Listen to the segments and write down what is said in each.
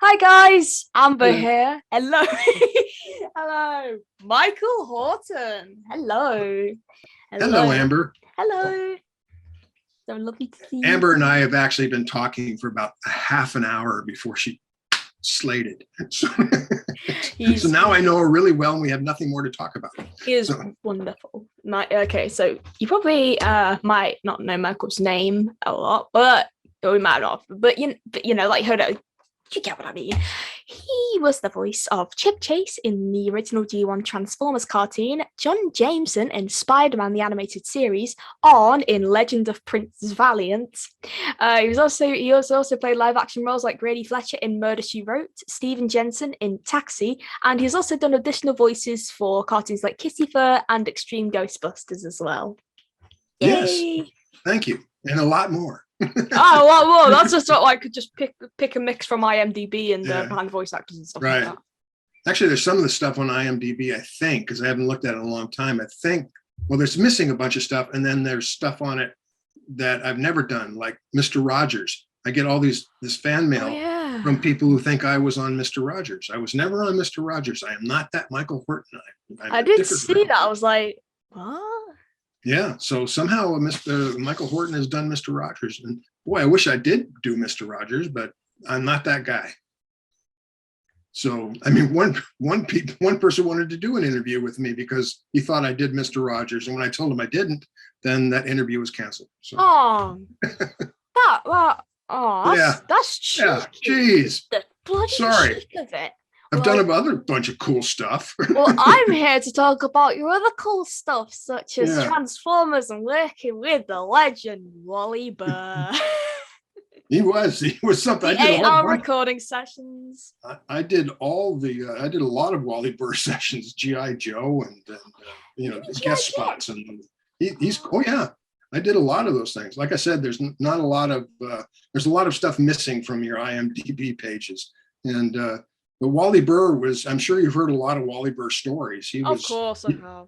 Hi guys, Amber Hello. here. Hello. Hello. Michael Horton. Hello. Hello, Hello. Amber. Hello. So lovely to see you. Amber and I have actually been talking for about a half an hour before she slated. So, so He's now I know her really well and we have nothing more to talk about. he is So, wonderful. Okay, so you probably might not know Michael's name a lot, but or we might not. But you know, like heard you get what I mean. He was the voice of Chip Chase in the original G1 Transformers cartoon, John Jameson in Spiderman The Animated Series, on in Legend of Prince Valiant. He also played live action roles like Grady Fletcher in Murder She Wrote, Steven Jensen in Taxi, and he's also done additional voices for cartoons like Kissy Fur and Extreme Ghostbusters as well. yes, Yay! thank you. And a lot more. Oh, well, that's just what I could just pick a mix from IMDb and Yeah. behind voice actors and stuff Right. like that. Actually, there's some of the stuff on IMDb, I think, because I haven't looked at it in a long time. I think, well, there's missing a bunch of stuff. And then there's stuff on it that I've never done, like Mr. Rogers. I get all this fan mail from people who think I was on Mr. Rogers. I was never on Mr. Rogers. I am not that Michael Horton. I did see that. I was like, what? Yeah, so somehow Mr. Michael Horton has done Mr. Rogers. And boy, I wish I did do Mr. Rogers, but I'm not that guy. So, I mean, one person wanted to do an interview with me because he thought I did Mr. Rogers. And when I told him I didn't, then that interview was canceled. So. Oh, that's cheeky. Yeah, geez. The bloody Sorry. cheek of it. I've done another bunch of cool stuff. Well, I'm here to talk about your other cool stuff, such as Yeah. Transformers and working with the legend Wally Burr. He was something. The 8-hour recording sessions. I did all the. I did a lot of Wally Burr sessions, GI Joe, and guest spots, and he's. Oh yeah, I did a lot of those things. Like I said, there's not a lot of. There's a lot of stuff missing from your IMDb pages, and but Wally Burr was. I'm sure you've heard a lot of Wally Burr stories. Of course, I have.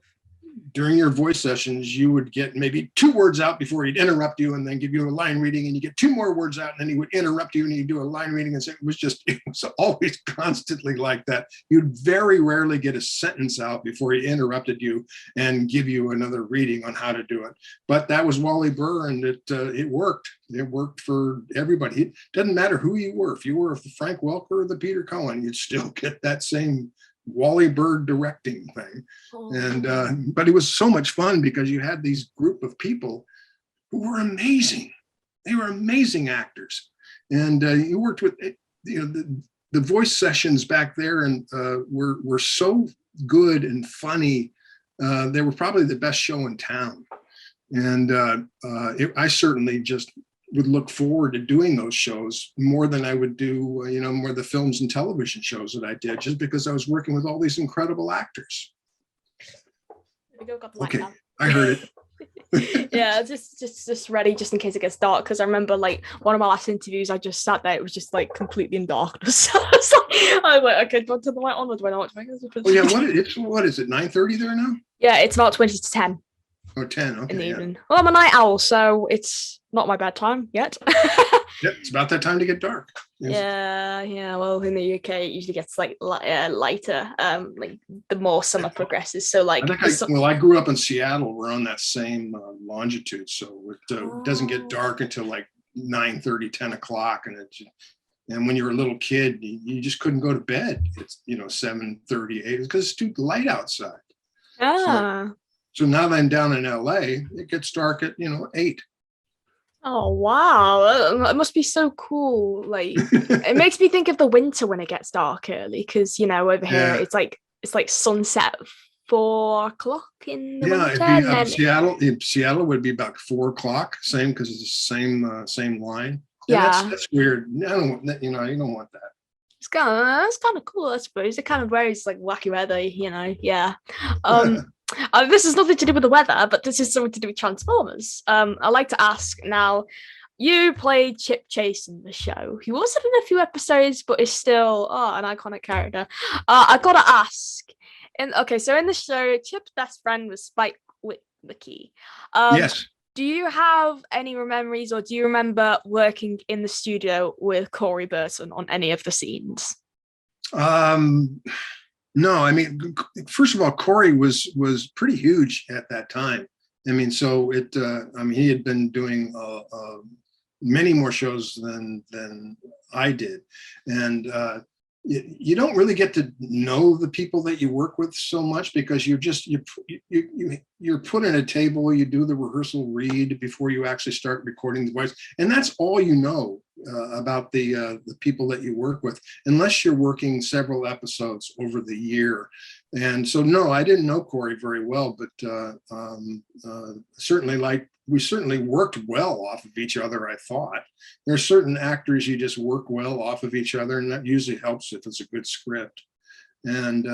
During your voice sessions, you would get maybe 2 words out before he'd interrupt you and then give you a line reading, and you get 2 more words out and then he would interrupt you and he'd do a line reading. And so it was always constantly like that. You'd very rarely get a sentence out before he interrupted you and give you another reading on how to do it. But that was Wally Burr, and it worked. It worked for everybody. It doesn't matter who you were. If you were Frank Welker or the Peter Cohen, you'd still get that same Wally Burr directing thing. And but it was so much fun because you had these group of people who were amazing. They were amazing actors, and you worked with the voice sessions back there, and were so good and funny. They were probably the best show in town, and I certainly just would look forward to doing those shows more than I would do, more the films and television shows that I did, just because I was working with all these incredible actors. Okay, I heard it. Yeah, just ready just in case it gets dark, because I remember like one of my last interviews, I just sat there, it was just like completely in darkness. I was like, okay, do I turn the light on or do I not? Oh yeah, what is it, 9:30 there now? Yeah, it's about 20 to 10. Oh, 10, okay. In the evening. Well, I'm a night owl, so it's not my bedtime yet. Yeah, it's about that time to get dark. Yes. Yeah. Well, in the UK, it usually gets like lighter, like the more summer progresses. So, like, I grew up in Seattle. We're on that same longitude, so it doesn't get dark until like 9:30, 10 o'clock, and when you're a little kid, you just couldn't go to bed. It's 7:30, 8 because it's too light outside. So now that I'm down in LA, it gets dark at 8. Oh wow, it must be so cool. Like it makes me think of the winter when it gets dark early, because over here it's like sunset 4 o'clock in the winter. Yeah, Seattle would be about 4 o'clock, same, because it's the same line. Yeah, that's weird. I don't, you don't want that. It's kind of cool, I suppose. It kind of varies, like wacky weather, yeah. This has nothing to do with the weather, but this is something to do with Transformers. I like to ask now, you played Chip Chase in the show. He wasn't in a few episodes, but is still an iconic character. I gotta ask. So in the show, Chip's best friend was Spike Witwicky. Yes. Do you have any memories, or do you remember working in the studio with Corey Burton on any of the scenes? No, I mean, first of all, Corey was pretty huge at that time. I mean, so I mean, he had been doing many more shows than I did, and you don't really get to know the people that you work with so much, because you're put in a table, you do the rehearsal read before you actually start recording the voice, and that's all you know about the people that you work with, unless you're working several episodes over the year. And so, no, I didn't know Corey very well, but certainly, we certainly worked well off of each other. I thought there are certain actors you just work well off of each other, and that usually helps if it's a good script. And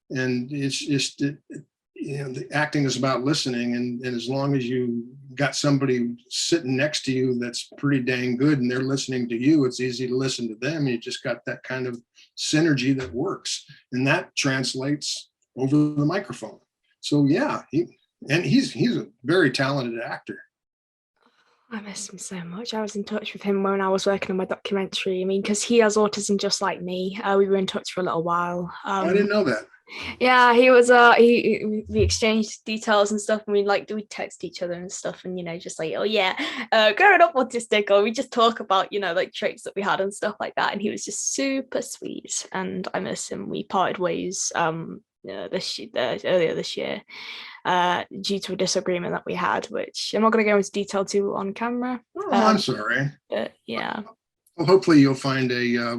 it's just, the acting is about listening, and as long as you got somebody sitting next to you that's pretty dang good and they're listening to you, it's easy to listen to them. You just got that kind of synergy that works, and that translates over the microphone. So yeah, he's a very talented actor. I miss him so much. I was in touch with him when I was working on my documentary. I mean, because he has autism just like me. We were in touch for a little while. I didn't know that. Yeah, he was. We exchanged details and stuff, and we text each other and stuff, and just like, oh yeah, growing up autistic, or we just talk about like traits that we had and stuff like that. And he was just super sweet, and I miss him. We parted ways earlier this year due to a disagreement that we had, which I'm not going to go into detail to on camera. Oh, I'm sorry. But yeah. Well, hopefully you'll find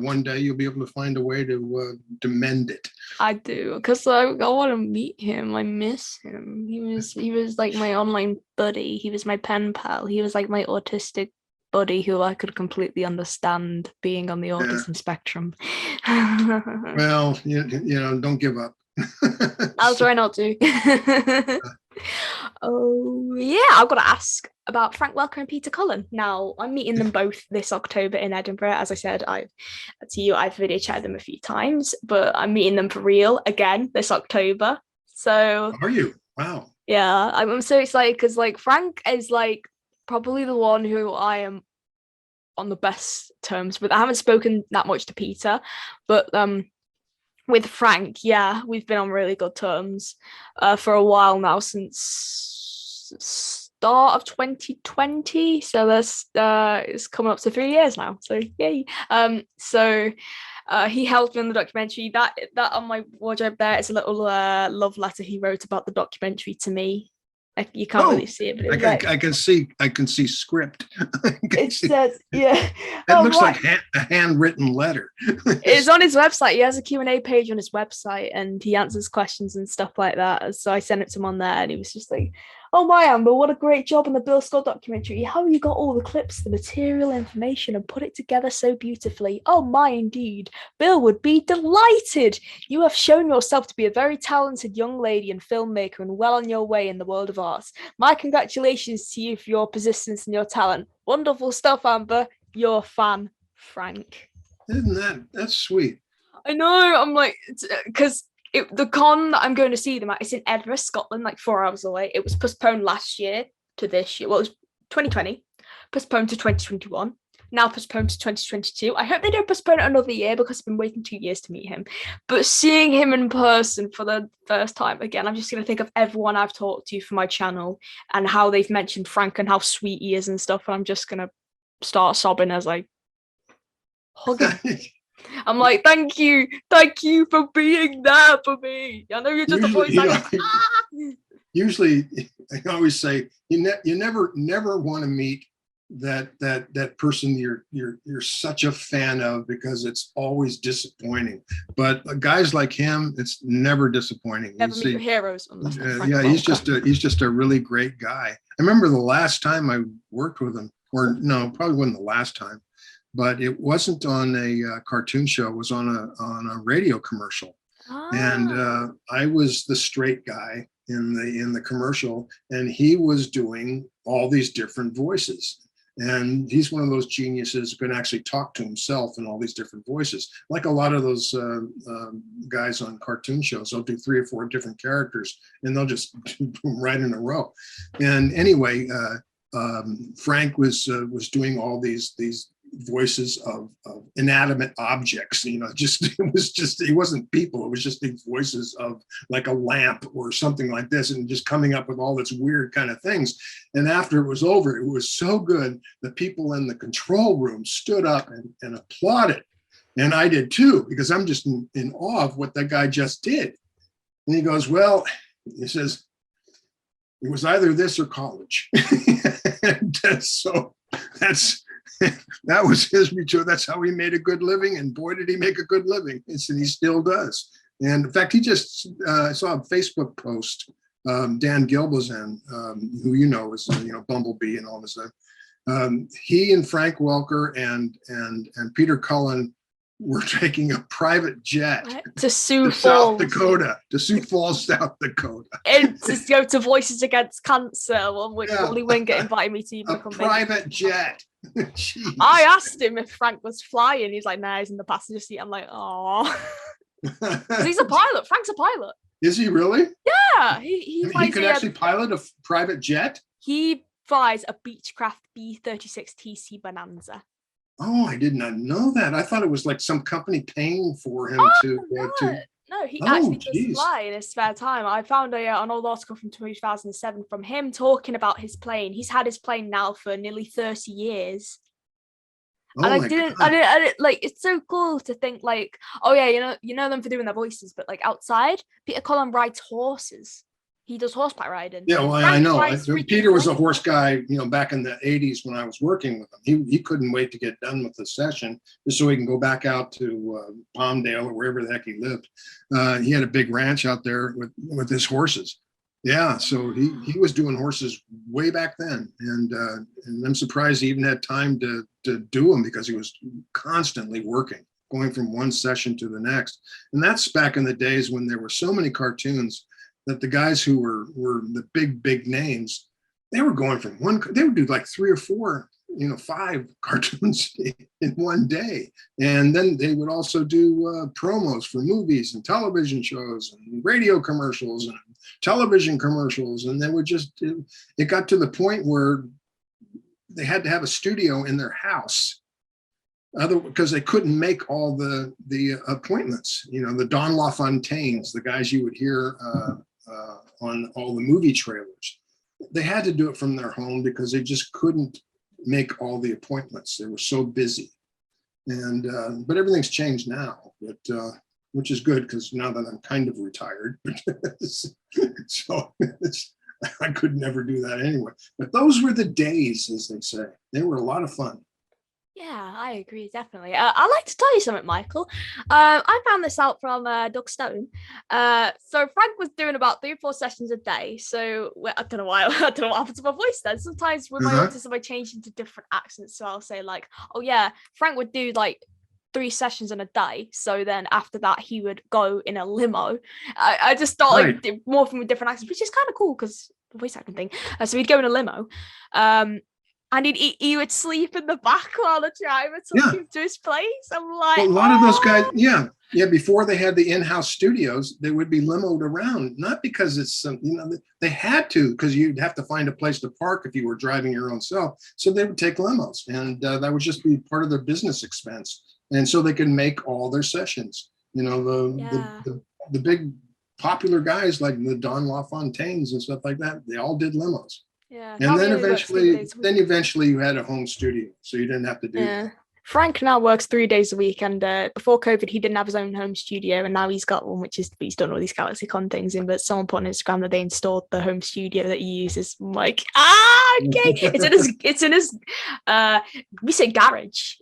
one day you'll be able to find a way to mend it. I do, because I want to meet him. I miss him. He was like my online buddy. He was my pen pal. He was like my autistic buddy who I could completely understand, being on the autism spectrum. Well, don't give up. I'll try not to. Oh yeah, I've got to ask about Frank Welker and Peter Cullen. Now, I'm meeting them both this October in Edinburgh. As I said, I've video chatted them a few times, but I'm meeting them for real again this October. So are you? Wow. Yeah, I'm so excited because Frank is probably the one who I am on the best terms with. I haven't spoken that much to Peter, but with Frank, yeah, we've been on really good terms for a while now, since start of 2020. So that's it's coming up to 3 years now. So yay! He helped me in the documentary. That on my wardrobe there is a little love letter he wrote about the documentary to me. You can't really see it, but I can see script. It says, yeah. It looks like a handwritten letter. It's on his website. He has a Q&A page on his website, and he answers questions and stuff like that. So I sent it to him on there, and he was just like, "Oh my Amber, what a great job on the Bill Scott documentary. How you got all the clips, the material information, and put it together so beautifully. Oh my, indeed. Bill would be delighted. You have shown yourself to be a very talented young lady and filmmaker, and well on your way in the world of art. My congratulations to you for your persistence and your talent. Wonderful stuff, Amber. Your fan, Frank." Isn't that's sweet? I know. I'm like, because the con that I'm going to see them at is in Edinburgh, Scotland, 4 hours away. It was postponed last year to this year. Well, it was 2020, postponed to 2021, now postponed to 2022. I hope they don't postpone it another year, because I've been waiting 2 years to meet him. But seeing him in person for the first time again, I'm just going to think of everyone I've talked to for my channel and how they've mentioned Frank and how sweet he is and stuff. And I'm just going to start sobbing as I hug him. I'm like, thank you for being there for me. I know you're just a voice actor. Usually, I always say you never want to meet that person you're such a fan of, because it's always disappointing. But guys like him, it's never disappointing. Never meet your heroes. Yeah, he's just a really great guy. I remember the last time I worked with him, or no, probably wasn't the last time, but it wasn't on a cartoon show. It was on a radio commercial, and I was the straight guy in the commercial, and he was doing all these different voices. And he's one of those geniuses who can actually talk to himself in all these different voices. Like a lot of those guys on cartoon shows, they'll do 3 or 4 different characters, and they'll just do them right in a row. And anyway, Frank was doing all these voices of inanimate objects. It wasn't people. It was just these voices of like a lamp or something like this, and just coming up with all this weird kind of things. And after it was over, it was so good. The people in the control room stood up and applauded. And I did too, because I'm just in awe of what that guy just did. And he goes, well, he says, it was either this or college. And so that was his return. That's how he made a good living. And boy, did he make a good living. And he still does. And in fact, he just saw a Facebook post, Dan Gilbazan, who is Bumblebee and all this stuff. He and Frank Welker and Peter Cullen were taking a private jet to Sioux Falls, South Dakota, to Sioux Falls, South Dakota, and to go to Voices Against Cancer, one which probably won't get invited me to. A private jet. I asked him if Frank was flying. He's like, "Nah, he's in the passenger seat." I'm like, "Oh." He's a pilot. Frank's a pilot. Is he really? Yeah, he could actually pilot a private jet. He flies a Beechcraft B-36 TC Bonanza. Oh, I did not know that. I thought it was like some company paying for him to. No, he actually does fly in his spare time. I found an old article from 2007 from him talking about his plane. He's had his plane now for nearly 30 years. And I didn't like, it's so cool to think like, oh yeah, you know them for doing their voices, but like outside, Peter Cullen rides horses. He does horseback riding. Yeah, well, I know. Peter was a horse guy, back in the 80s when I was working with him. He couldn't wait to get done with the session just so he can go back out to Palmdale or wherever the heck he lived. He had a big ranch out there with his horses. Yeah, so he was doing horses way back then, and I'm surprised he even had time to do them because he was constantly working, going from one session to the next. And that's back in the days when there were so many cartoons that the guys who were the big names, they were going from they would do like 3 or 4, 5 cartoons in one day. And then they would also do promos for movies and television shows and radio commercials and television commercials. And they would it got to the point where they had to have a studio in their house because they couldn't make all the appointments, the Don LaFontaines, the guys you would hear on all the movie trailers. They had to do it from their home because they just couldn't make all the appointments. They were so busy. And but everything's changed now, which is good because now that I'm kind of retired, so I could never do that anyway. But those were the days, as they say. They were a lot of fun. Yeah, I agree, definitely. I'd like to tell you something, Michael. I found this out from Doug Stone. So Frank was doing about 3 or 4 sessions a day. So I don't know what happened to my voice then. Sometimes with my autism, I change into different accents. So I'll say like, oh yeah, Frank would do like 3 sessions in a day. So then after that, he would go in a limo. I just started morphing with different accents, which is kind of cool because the voice acting thing. So he'd go in a limo. And he would sleep in the back while the driver took him to his place. I'm like, a lot of those guys, before they had the in-house studios, they would be limoed around, not because it's they had to, because you'd have to find a place to park if you were driving your own self. So they would take limos, and that would just be part of their business expense. And so they could make all their sessions. The big popular guys like the Don LaFontaines and stuff like that, they all did limos. Yeah, and then eventually you had a home studio, so you didn't have to do that. Frank now works 3 days a week, and before COVID, he didn't have his own home studio, and now he's got one, which is he's done all these GalaxyCon things in. But someone put on Instagram that they installed the home studio that he uses. I'm like, okay, it's in his we say garage.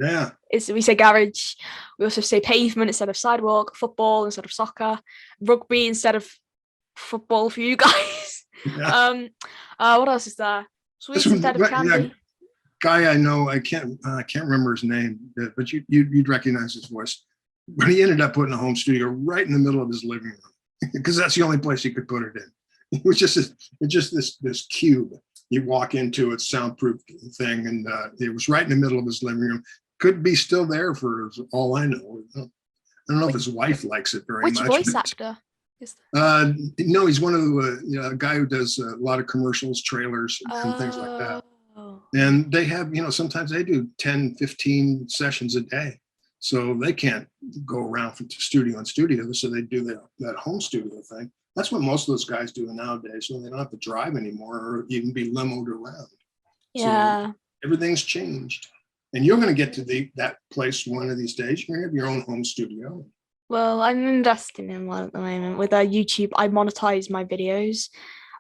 Yeah, we say garage. We also say pavement instead of sidewalk, football instead of soccer, rugby instead of football for you guys. Yeah. What else is there? Sweets instead of candy. Yeah, guy I know, I can't remember his name, but you'd recognize his voice. But he ended up putting a home studio right in the middle of his living room because that's the only place he could put it in. It was just this cube. You walk into it, soundproof thing, and it was right in the middle of his living room. Could be still there for all I know. I don't know if his wife likes it very much. Which voice actor? No, he's one of the a guy who does a lot of commercials, trailers, and things like that. Oh. And they have, sometimes they do 10, 15 sessions a day. So they can't go around from studio and studio. So they do that home studio thing. That's what most of those guys do nowadays. So they don't have to drive anymore or even be limoed around. Yeah. So everything's changed. And you're going to get to that place one of these days. You're going to have your own home studio. Well, I'm investing in one at the moment with YouTube. I monetize my videos.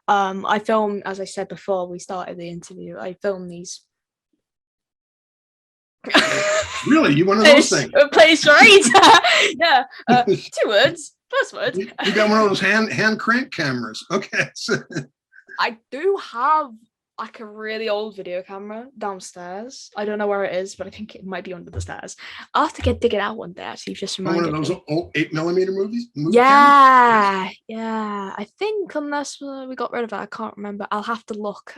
I film, as I said before, we started the interview. I film these. Really, you one of those things? Place right? Yeah. 2 words. First word. You got one of those hand crank cameras. Okay. I do have like a really old video camera downstairs. I don't know where it is, but I think it might be under the stairs. I'll have to dig it out one day. Actually, just reminded one of those me. old 8mm movie Yeah, cameras? yeah. I think unless we got rid of it, I can't remember. I'll have to look.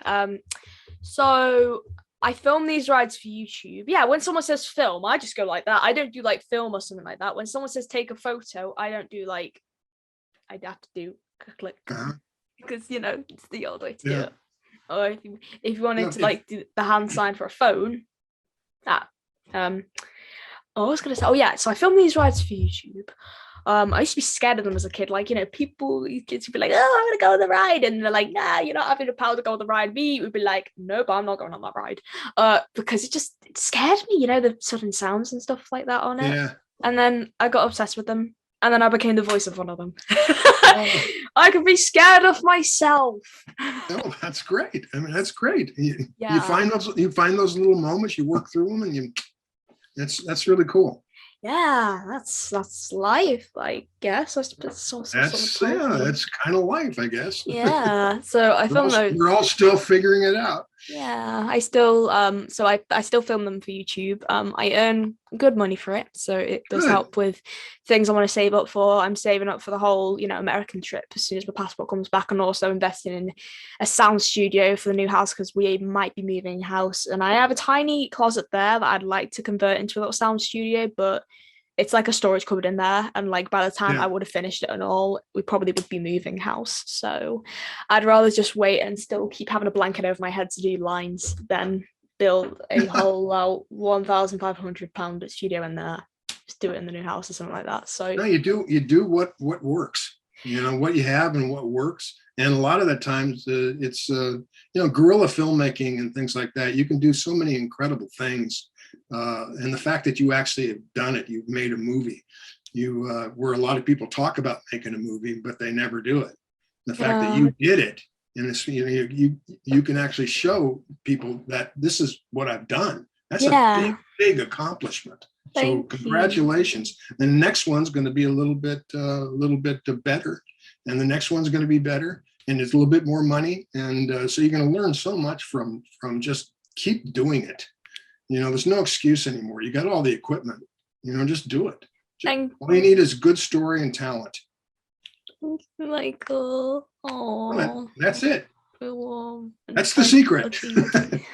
So I film these rides for YouTube. Yeah, when someone says film, I just go like that. I don't do like film or something like that. When someone says take a photo, I don't do like. I'd have to do a click because it's the old way to do it. Or if you wanted to like do the hand sign for a phone, I was gonna say, so I film these rides for YouTube. I used to be scared of them as a kid. Like, kids would be like, oh, I'm gonna go on the ride, and they're like, nah, you're not having the power to go on the ride. Me would be like, nope, I'm not going on that ride. Because it scared me, the sudden sounds and stuff like that on it. Yeah. And then I got obsessed with them. And then I became the voice of one of them. I could be scared of myself. Oh, that's great. I mean, that's great. You find those little moments, you work through them, and that's really cool. Yeah, that's life, I guess. That's kind of life, I guess. Yeah. So I filmed those. We're all still figuring it out. Yeah, I still I still film them for YouTube. I earn good money for it, so it does help with things I want to save up for. I'm saving up for the whole American trip as soon as my passport comes back, and also investing in a sound studio for the new house because we might be moving house, and I have a tiny closet there that I'd like to convert into a little sound studio, but it's like a storage cupboard in there, and like by the time I would have finished it and all, we probably would be moving house. So I'd rather just wait and still keep having a blanket over my head to do lines than build a whole £1,500 studio in there. Just do it in the new house or something like that. So no, you do what works. What you have and what works. And a lot of the times it's guerrilla filmmaking and things like that. You can do so many incredible things. And the fact that you actually have done it, you've made a movie, where a lot of people talk about making a movie, but they never do it. The fact that you did it, and it's, you can actually show people that this is what I've done. That's a big accomplishment. So congratulations. The next one's going to be a little bit better, and the next one's going to be better, and it's a little bit more money, and so you're going to learn so much from just keep doing it. There's no excuse anymore. You got all the equipment. Just do it. All you need is good story and talent. Michael. Oh, that's it. That's the secret.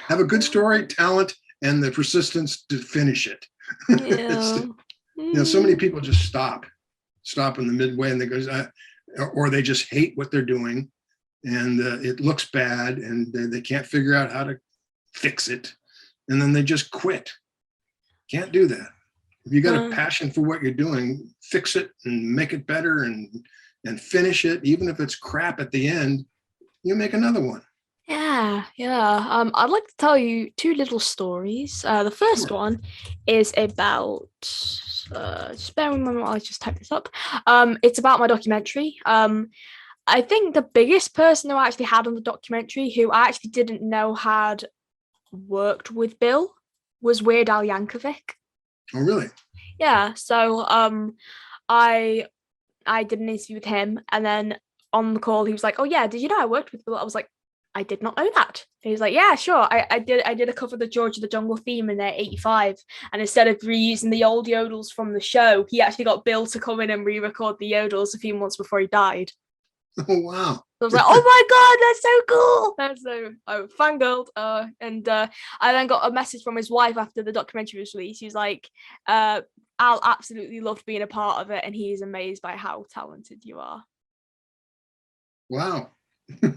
Have a good story, talent, and the persistence to finish it. So many people just stop in the midway, and they go, or they just hate what they're doing, and it looks bad, and they can't figure out how to fix it. And then they just quit. Can't do that. If you got a passion for what you're doing, fix it and make it better and finish it. Even if it's crap at the end, you make another one. Yeah. I'd like to tell you 2 little stories. The first one is about just bear with me while I just type this up. It's about my documentary. I think the biggest person who I actually had on the documentary, who I actually didn't know had worked with Bill, was Weird Al Yankovic. Oh, really? Yeah. So I did an interview with him, and then on the call he was like, oh yeah, did you know I worked with Bill? I was like, I did not know that. And he's like, yeah, sure. I did a cover of the George of the Jungle theme in their 85, and instead of reusing the old yodels from the show, he actually got Bill to come in and re-record the yodels a few months before he died. Oh, wow. So I was like, oh my God, that's so cool. And so I fangirled. And I then got a message from his wife after the documentary was released. He was like, Al absolutely loved being a part of it, and he is amazed by how talented you are. Wow. I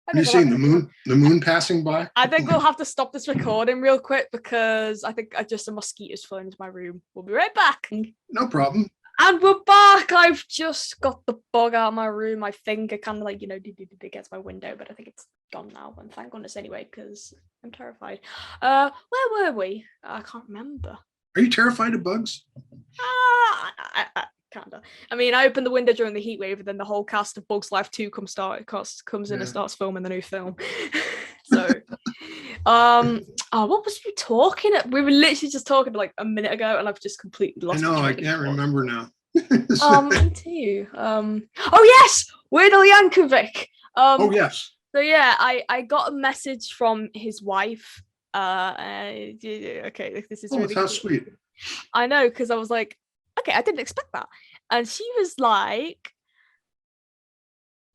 Have you think I'll seen the moon passing by? I think we'll have to stop this recording real quick because I think just a mosquito's flown into my room. We'll be right back. No problem. And we're back. I've just got the bug out of my room. My finger kind of like, against my window, but I think it's gone now. And thank goodness anyway, because I'm terrified. Where were we? I can't remember. Are you terrified of bugs? Kinda. I mean, I opened the window during the heat wave, and then the whole cast of Bugs Life 2 comes in and starts filming the new film. So, what was we talking? We were literally just talking like a minute ago, and I've just completely lost. I know, I can't remember now. Me too. Oh yes, Weird Al Yankovic. Oh yes. So yeah, I got a message from his wife. Okay, this is really how sweet. I know, because I was like, okay, I didn't expect that. And she was like,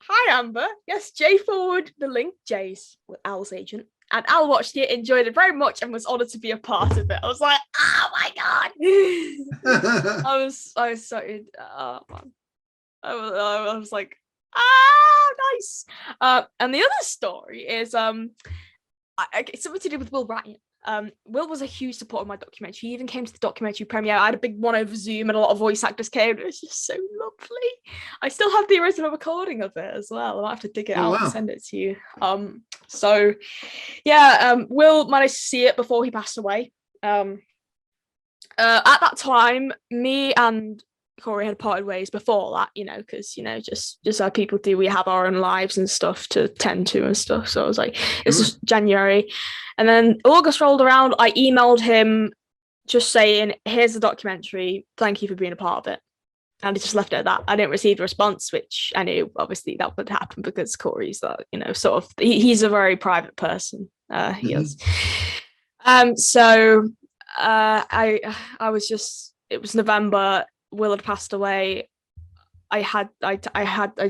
hi, Amber. Yes, Jay forwarded the link. Jay's Al's agent. And Al watched it, enjoyed it very much, and was honoured to be a part of it. I was like, oh my God. I was so, oh man. I was like, nice. And the other story is, it's something to do with Will Ryan. Will was a huge supporter of my documentary. He even came to the documentary premiere. I had a big one over Zoom, and a lot of voice actors came. It was just so lovely. I still have the original recording of it as well. I might have to dig it out and send it to you. So yeah, Will managed to see it before he passed away. At that time, me and Corey had parted ways before that, because just how people do, we have our own lives and stuff to tend to and stuff. So I was like, this is January, and then August rolled around. I emailed him just saying, here's the documentary, thank you for being a part of it, and he just left it at that. I didn't receive a response, which I knew obviously that would happen because Corey's sort of he's a very private person. He is. So I was just, it was November. Will had passed away. I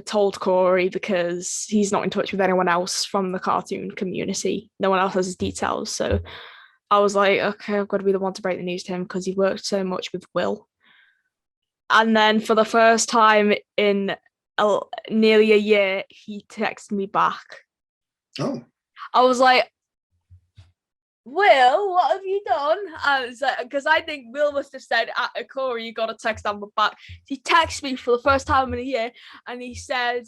told Corey, because he's not in touch with anyone else from the cartoon community. No one else has his details. So I was like, okay, I've got to be the one to break the news to him because he worked so much with Will. And then for the first time in nearly a year, he texted me back. Oh. I was like, Will, what have you done? Because I think Will must have said, Corey, you got a text Amber back. He texted me for the first time in a year, and he said,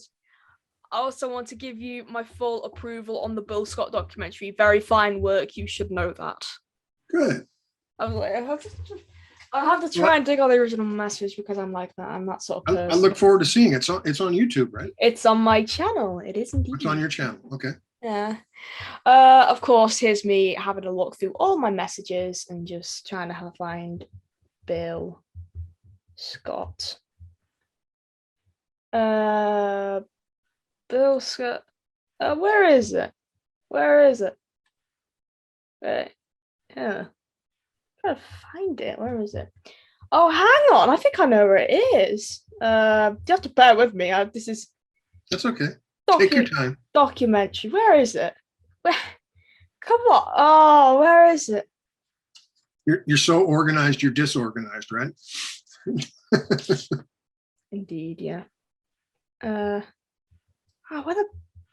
I also want to give you my full approval on the Bill Scott documentary. Very fine work. You should know that. Good. I was like, I have to try and dig out the original message because I'm like that. I'm that sort of person. I look forward to seeing it. It's on YouTube, right? It's on my channel. It is indeed. It's on your channel. Okay. Yeah. Of course, here's me having a look through all my messages and just trying to find Bill Scott. Bill Scott. Where is it? Yeah. I'm trying to find it. Where is it? Oh, hang on. I think I know where it is. You have to bear with me. That's okay. Take your time. Documentary. Where is it? Come on. Oh, where is it? You're so organized, you're disorganized, right? Indeed, yeah. Where the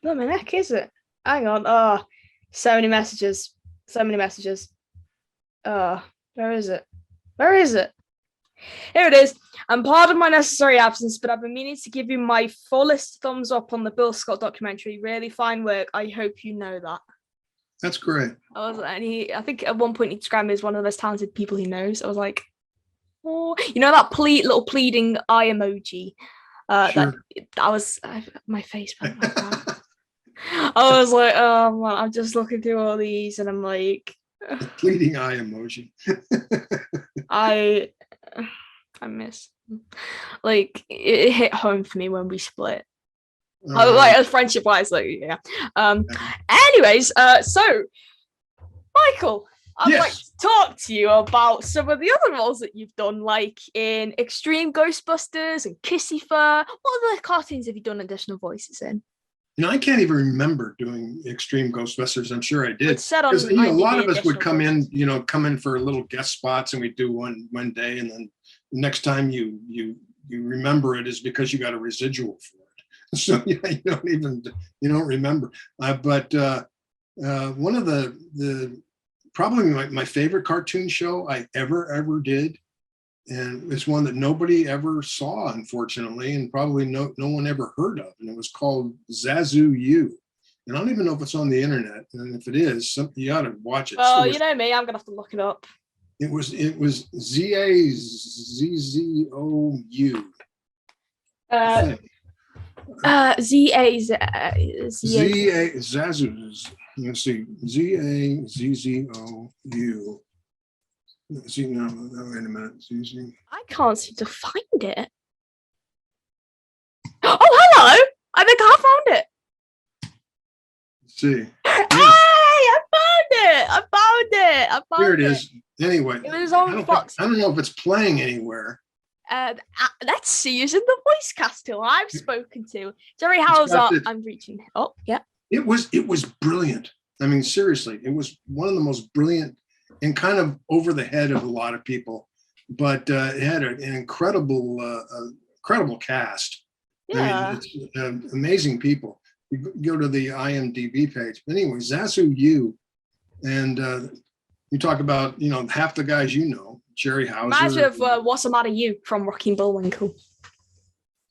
blooming heck is it? Hang on. Oh, so many messages. Where is it? Here it is. And pardon my necessary absence, but I've been meaning to give you my fullest thumbs up on the Bill Scott documentary. Really fine work. I hope you know that. That's great. I think at one point he described me as one of the most talented people he knows. I was like, oh, that little pleading eye emoji. Sure. My face went like that. I was like, oh man, I'm just looking through all these, and I'm like, the pleading eye emoji. I miss, like, it hit home for me when we split. Like, friendship wise, like, yeah. Anyways, so Michael, I'd like to talk to you about some of the other roles that you've done, like in Extreme Ghostbusters and Kissy Fur. What other cartoons have you done additional voices in? I can't even remember doing Extreme Ghostbusters. I'm sure I did. It's set on a lot of us would come in for little guest spots, and we'd do one day, and then the next time you you remember it is because you got a residual for it. So yeah, you don't remember. But one of the probably my favorite cartoon show I ever did, and it's one that nobody ever saw, unfortunately, and probably no one ever heard of, and it was called Zazoo U. And I don't even know if it's on the internet, and if it is, you ought to watch it. Oh, you know me, I'm gonna have to look it up. It was Zazoo. Zazoo. Let's see, Zazoo. Let's see, no, wait a minute. ZZ. I can't seem to find it. Oh, hello! I think I found it. Let's see. Hey, I found it. Here it is. Anyway, it was on Fox. I don't know if it's playing anywhere. Let's see who's in the voice cast who I've spoken to. Jerry Hauser, I'm reaching. Oh, yeah. It was brilliant. I mean, seriously, it was one of the most brilliant and kind of over the head of a lot of people, but it had an incredible cast. Yeah. I mean, it's amazing people. You go to the IMDb page. But anyway, Zazoo U, and you talk about, half the guys Jerry Hauser. Reminds me of What's the Matter You from Rocky and Bullwinkle.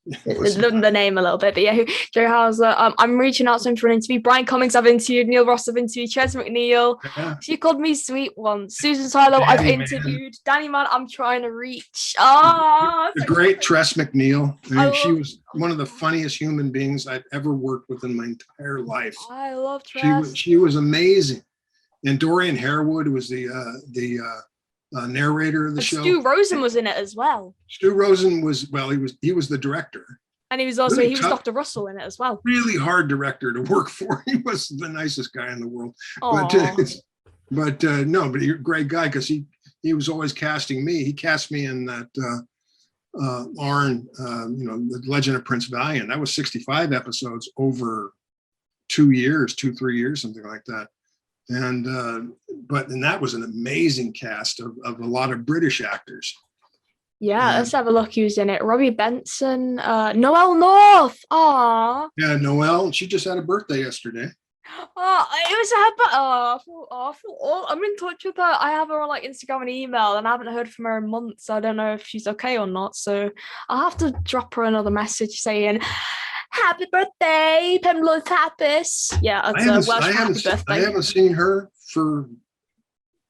The name a little bit, but yeah, Jerry Hauser. I'm reaching out to him for an interview. Brian Cummings I've interviewed, Neil Ross I've interviewed, Ches McNeil. Yeah. She called me sweet once. Susan Silo I've interviewed. Danny Man I'm trying to reach. The great Tress McNeil. I mean, she was one of the funniest human beings I've ever worked with in my entire life. I love Tress. She was amazing. And Dorian Harewood was the narrator of the show. Stu Rosen was in it as well. Stu Rosen was he was the director. And he was also he was Dr. Russell in it as well. Really hard director to work for. He was the nicest guy in the world. Aww. But he's a great guy because he was always casting me. He cast me in that Arn, the Legend of Prince Valiant. That was 65 episodes over 3 years, something like that. And that was an amazing cast of a lot of British actors. Yeah, let's have a look who's in it. Robbie Benson, Noelle North. Aww. Yeah, Noelle. She just had a birthday yesterday. Oh, it was her. I'm in touch with her. I have her on like Instagram and email, and I haven't heard from her in months. I don't know if she's okay or not. So I'll have to drop her another message saying, "Happy birthday, Pamela Tapis." Yeah, it's happy birthday. I haven't seen her for,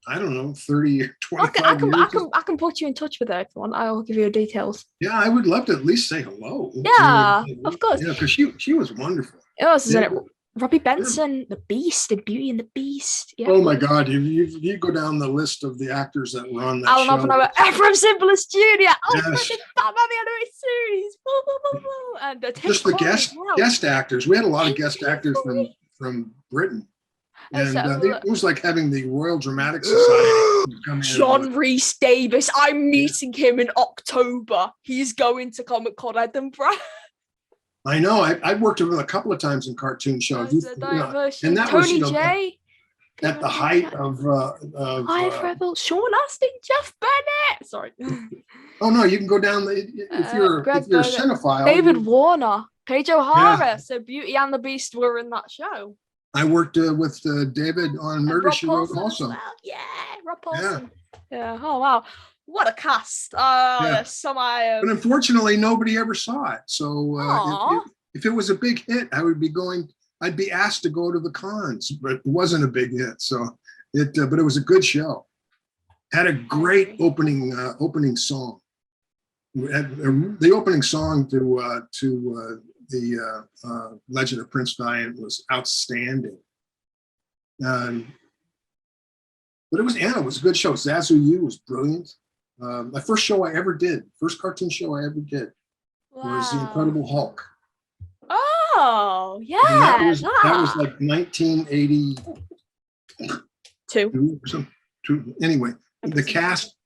I don't know, 30 or 25 years. I can put you in touch with her if you want. I'll give you her details. Yeah, I would love to at least say hello. Yeah, of course. Yeah, because she was wonderful. Who else is in it? Robbie Benson, The Beast, and Beauty and the Beast. Yeah. Oh my God! You go down the list of the actors that were on that show. Ephraim Simplest Jr. Oh, yes. Batman the Animated Series. And just the guest actors. We had a lot of guest actors from Britain. And it was like having the Royal Dramatic Society come in. John Rhys Davis. I'm meeting him in October. He's going to Comic-Con Edinburgh. I know. I worked with him a couple of times in cartoon shows. And that Tony was J. At the height of Rebel, Sean Astin, Jeff Bennett. Sorry. Oh no, you can go down if you're a cinephile. David Warner, Paige O'Hara. Yeah. So Beauty and the Beast were in that show. I worked with David on Murder, She Wrote also. Well. Yeah, Rob Paulson. Yeah. Oh wow, what a cast! But unfortunately, nobody ever saw it. So if it was a big hit, I'd be asked to go to the cons, but it wasn't a big hit. So but it was a good show. Had a great opening song. The opening song to the Legend of Prince Valiant was outstanding. But it was a good show. Zazoo U was brilliant. My first cartoon show I ever did was The Incredible Hulk. Oh, yeah. That was like 1982 or something. Anyway, the cast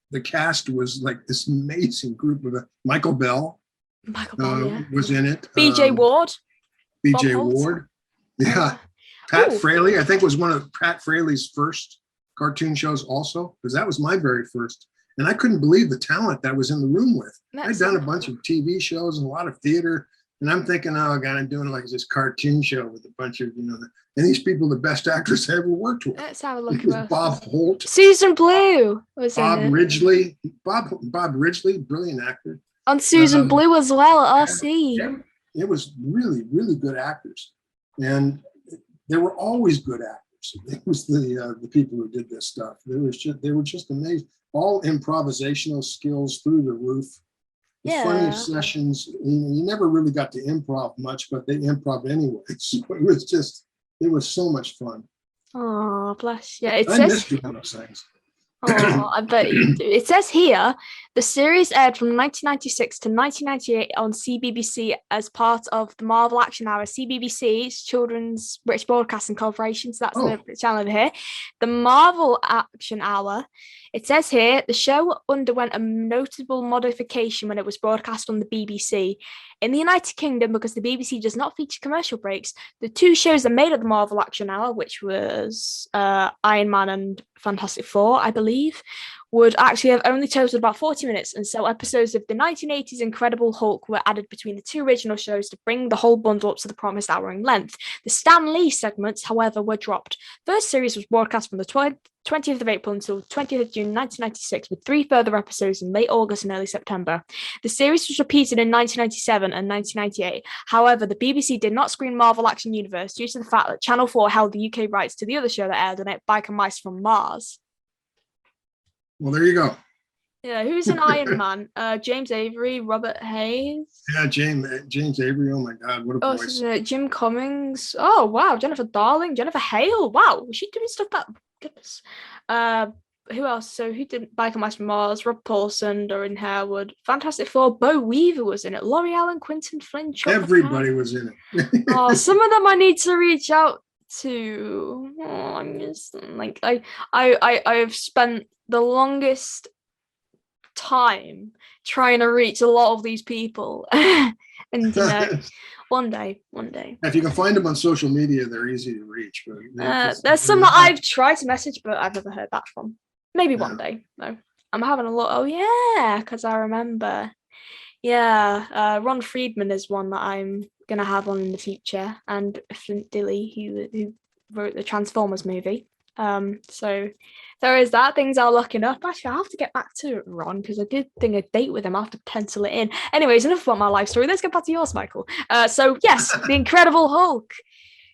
was like this amazing group of Michael Bell. Was in it. BJ Ward. BJ Ward. Yeah. Pat Fraley, I think, was one of Pat Fraley's first cartoon shows also, because that was my very first. And I couldn't believe the talent that was in the room with. That's I'd done a bunch of TV shows and a lot of theater. And I'm thinking, oh, God, I'm doing like this cartoon show with a bunch of, and these people, the best actors I ever worked with. Let's have a look It was at Bob Holt, Susan Blue was Bob in it. Ridgely, Bob Ridgely, brilliant actor. On Susan Blue as well at Yeah, RC. yeah, it was really, really good actors. And they were always good actors. It was the people who did this stuff. They were just amazing. All improvisational skills through the roof. The funniest sessions. You never really got to improv much, but they improv anyway. So it was so much fun. Oh, bless you. I miss doing those things. Oh, I bet you do. It says here the series aired from 1996 to 1998 on CBBC as part of the Marvel Action Hour. CBBC's Children's British Broadcasting Corporation. So that's the channel over here. The Marvel Action Hour. It says here the show underwent a notable modification when it was broadcast on the BBC. In the United Kingdom, because the BBC does not feature commercial breaks, the two shows that made up the Marvel Action Hour, which was Iron Man and Fantastic Four, I believe, would actually have only totaled about 40 minutes, and so episodes of the 1980s Incredible Hulk were added between the two original shows to bring the whole bundle up to the promised hour in length. The Stan Lee segments, however, were dropped. First series was broadcast from the 20th of April until 20th of June 1996, with 3 further episodes in late August and early September. The series was repeated in 1997 and 1998. However, the BBC did not screen Marvel Action Universe due to the fact that Channel 4 held the UK rights to the other show that aired on it, Biker Mice from Mars. Well, there you go. Yeah, who's an Iron Man? James Avery, Robert Hayes. Yeah, James Avery. Oh my God, what a voice! Jim Cummings. Oh wow, Jennifer Darling, Jennifer Hale. Wow, was she doing stuff that? Goodness. Who else? So who did Biker Mice from Mars? Rob Paulson, Doreen Harewood, Fantastic Four. Bo Weaver was in it. Laurie Allen, Quentin Flynn. Everybody was in it. Oh, some of them I need to reach out to. Oh, I'm just like I've spent the longest time trying to reach a lot of these people. And one day. If you can find them on social media, they're easy to reach. But there's some that I've tried to message, but I've never heard back from. Maybe one day, though. I'm having a look. Oh yeah, because I remember. Yeah, Ron Friedman is one that I'm gonna have on in the future, and Flint Dilley, who wrote the Transformers movie. So there is that. Things are looking up. Actually, I have to get back to Ron because I did think a date with him. I have to pencil it in. Anyways, enough about my life story. Let's get back to yours, Michael. So yes, the Incredible Hulk.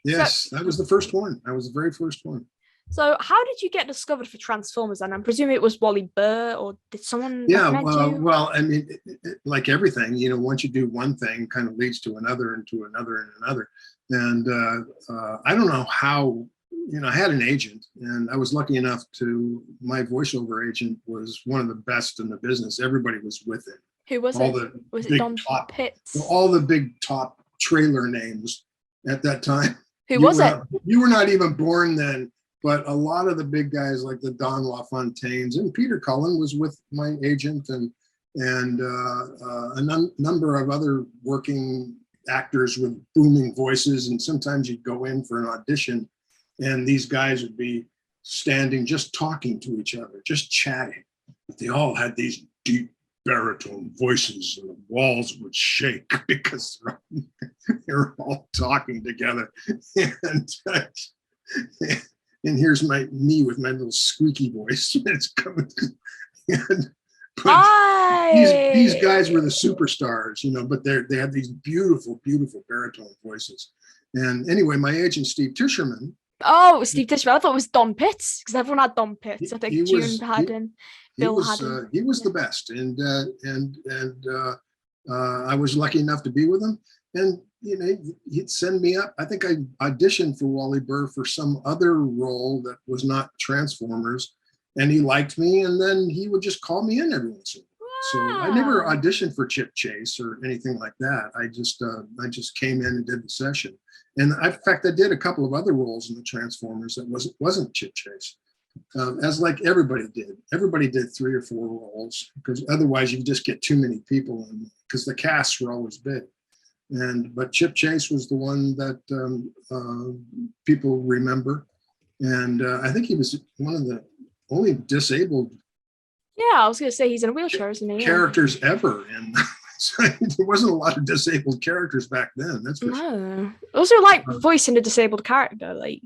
Yes, that was the first one. That was the very first one. So how did you get discovered for Transformers? And I'm presuming it was Wally Burr, or did someone? Yeah, well, I mean, like everything, once you do one thing, it kind of leads to another and to another and another. And I don't know how. I had an agent, and I was lucky enough my voiceover agent was one of the best in the business. Everybody was with him. Who was it? Was it Don Pitts? All the big top trailer names at that time. Who was it? You were not even born then, but a lot of the big guys like the Don LaFontaines and Peter Cullen was with my agent, and a number of other working actors with booming voices. And sometimes you'd go in for an audition, and these guys would be standing, just talking to each other, just chatting. But they all had these deep baritone voices, and the walls would shake because they were all talking together. And here's me with my little squeaky voice. It's coming. These guys were the superstars, but they had these beautiful, beautiful baritone voices. And anyway, my agent, Steve Tischerman. Oh, Steve Tischerman. I thought it was Don Pitts, because everyone had Don Pitts. I think June Haddon, Bill Haddon. He was the best, and I was lucky enough to be with him. And he'd send me up. I think I auditioned for Wally Burr for some other role that was not Transformers, and he liked me, and then he would just call me in every once in a while. So I never auditioned for Chip Chase or anything like that. I just came in and did the session. And in fact, I did a couple of other roles in the Transformers that wasn't Chip Chase, as like everybody did. Everybody did 3 or 4 roles, because otherwise you just get too many people in, because the casts were always big. But Chip Chase was the one that people remember, and I think he was one of the only disabled Yeah, I was gonna say he's in a wheelchair, isn't he? characters ever, and there wasn't a lot of disabled characters back then. That's for sure. No. Also, like voicing a disabled character, like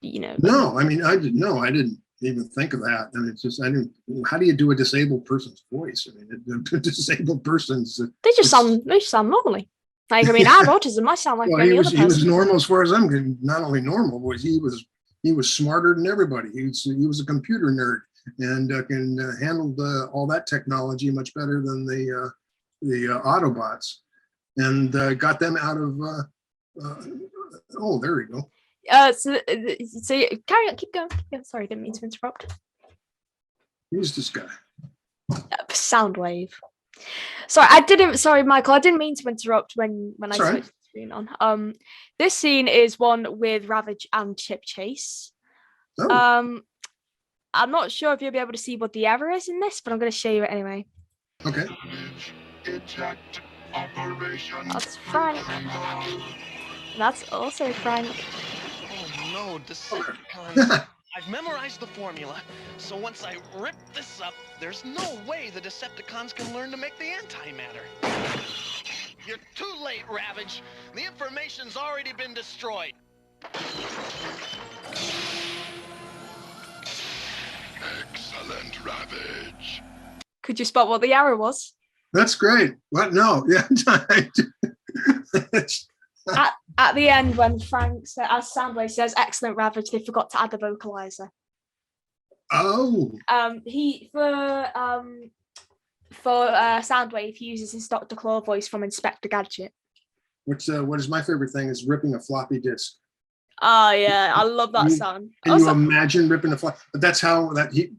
No, I mean, I didn't know. I didn't even think of that. I mean, it's just I didn't. How do you do a disabled person's voice? I mean, a disabled person's. they just sound normally. Like, I mean, I have autism. I sound like Well, any he other was person. normal as far as I'm concerned. Not only normal, but he was smarter than everybody. He was a computer nerd and can handled all that technology much better than the Autobots, and got them out of. Oh, there we go. So carry on, keep going. Yeah, sorry, didn't mean to interrupt. Who's this guy? Soundwave. Sorry, Michael, I didn't mean to interrupt when I Sorry. switched the screen on. This scene is one with Ravage and Chip Chase. Oh, I'm not sure if you'll be able to see what the error is in this, but I'm going to show you it anyway. okay. That's Frank. That's also Frank. Oh no, Decepticons. I've memorized the formula, so once I rip this up, there's no way the Decepticons can learn to make the antimatter. You're too late, Ravage. The information's already been destroyed. Excellent, Ravage. Could you spot what the error was? That's great. What? No. Yeah. At the end, when Frank says, as Soundwave says, "Excellent, Ravage," they forgot to add the vocalizer. Oh. He for Soundwave, he uses his Dr. Claw voice from Inspector Gadget. What is my favorite thing is ripping a floppy disk. Oh yeah, I love that sound. Can you imagine ripping a floppy? But that's how that he,